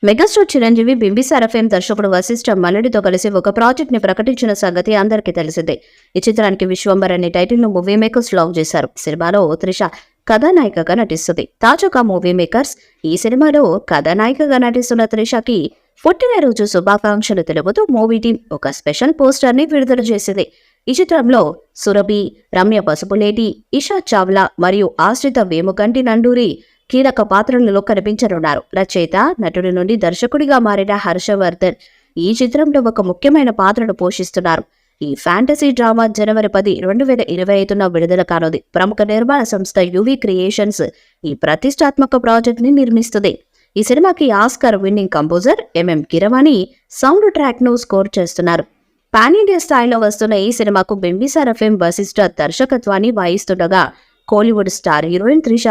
Megastar Chiranjeevi Bimbisara fame దర్శకుడు వశిష్ఠ మల్లడితో కలిసి ఒక ప్రాజెక్ట్ ని ప్రకటించిన సంగతి అందరికీ తెలిసిందే. ఈ చిత్రానికి విశ్వంబర్ అనే టైటిల్ ను మూవీ మేకర్స్ లాంచ్ చేశారు. సినిమాలో త్రిష కథానాయికగా నటిస్తుంది. తాజాగా మూవీ మేకర్స్ ఈ సినిమాలో కథానాయికగా నటిస్తున్న త్రిషకి పుట్టినరోజు శుభాకాంక్షలు తెలుపుతూ మూవీ టీం ఒక స్పెషల్ పోస్టర్ ని విడుదల చేసింది. ఈ చిత్రంలో సురభి, రమ్య పసుపులేటి, ఇషా చావ్లా మరియు ఆశ్రిత వేముకంటి నండూరి కీలక పాత్రలలో కనిపించనున్నారు. రచయిత, నటుడి నుండి దర్శకుడిగా మారిన హర్షవర్ధన్ ఈ చిత్రంలో ఒక ముఖ్యమైన పాత్రను పోషిస్తున్నారు. ఈ ఫ్యాంటసీ డ్రామా జనవరి 10, 2025న విడుదల కానుంది. ప్రముఖ నిర్మాణ సంస్థ యువి క్రియేషన్స్ ఈ ప్రతిష్టాత్మక ప్రాజెక్ట్ ని నిర్మిస్తుంది. ఈ సినిమాకి Oscar winning composer MM Keeravani sound track ను స్కోర్ చేస్తున్నారు. పాన్ ఇండియా స్థాయిలో వస్తున్న ఈ సినిమాకు బింబిసార ఫేమ్ వశిష్ఠ దర్శకత్వాన్ని వహిస్తుండగా కోలీవుడ్ స్టార్ హీరోయిన్ త్రిష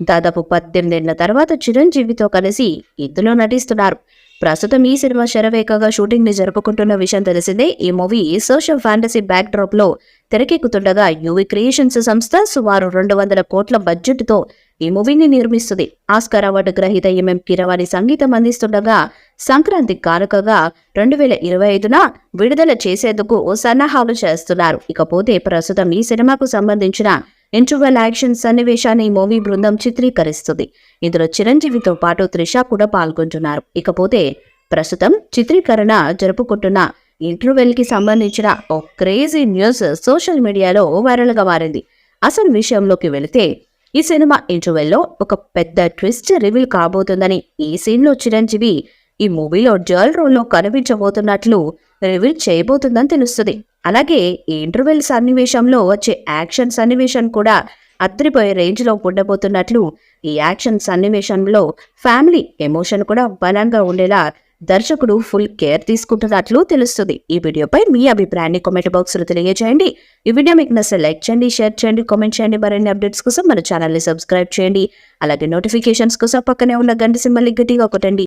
దాదాపు 18 ఏళ్ల తర్వాత చిరంజీవితో కలిసి ఇందులో నటిస్తున్నారు. ప్రస్తుతం ఈ సినిమా శరవేగంగా షూటింగ్ ని జరుపుకుంటున్న విషయం తెలిసిందే. ఈ movie social fantasy back drop లో తెరకెక్కుతుండగా యువి క్రియేషన్స్ సంస్థ సుమారు 200 కోట్ల బడ్జెట్ తో ఈ మూవీని నిర్మిస్తుంది. ఆస్కార్ అవార్డు గ్రహీత ఎంఎం కీరవాణి సంగీతం అందిస్తుండగా సంక్రాంతి కానుకగా 2025న విడుదల చేసేందుకు సన్నాహాలు చేస్తున్నారు. ఇకపోతే ప్రస్తుతం ఈ సినిమాకు సంబంధించిన ఇంటర్వెల్ యాక్షన్ సన్నివేశాన్ని ఈ మూవీ బృందం చిత్రీకరిస్తుంది. ఇందులో చిరంజీవితో పాటు త్రిష కూడా పాల్గొంటున్నారు. ఇకపోతే ప్రస్తుతం చిత్రీకరణ జరుపుకుంటున్న ఇంటర్వెల్ కి సంబంధించిన ఓ క్రేజీ న్యూస్ సోషల్ మీడియాలో వైరల్ గా మారింది. అసలు విషయంలోకి వెళితే ఈ సినిమా ఇంటర్వెల్లో ఒక పెద్ద ట్విస్ట్ రివీల్ కాబోతుందని, ఈ సీన్ లో చిరంజీవి ఈ మూవీలో జర్ల్ రోల్ లో కనిపించబోతున్నట్లు రివీల్ చేయబోతుందని తెలుస్తుంది. అలాగే ఈ ఇంటర్వెల్ సన్నివేశంలో వచ్చే యాక్షన్ సన్నివేశం కూడా అద్దరిపోయే రేంజ్ లో ఉండబోతున్నట్లు, ఈ యాక్షన్ సన్నివేశంలో ఫ్యామిలీ ఎమోషన్ కూడా బలంగా ఉండేలా దర్శకుడు ఫుల్ కేర్ తీసుకుంటున్నట్లు తెలుస్తుంది. ఈ వీడియోపై మీ అభిప్రాయాన్ని కామెంట్ బాక్స్ లో తెలియజేయండి. ఈ వీడియో మీకు నచ్చితే లైక్ చేయండి, షేర్ చేయండి, కామెంట్ చేయండి. మరిన్ని అప్డేట్స్ కోసం మన ఛానల్ ని సబ్స్క్రైబ్ చేయండి. అలాగే నోటిఫికేషన్స్ కోసం పక్కనే ఉన్న గంట సింబల్ గట్టిగా కొట్టండి.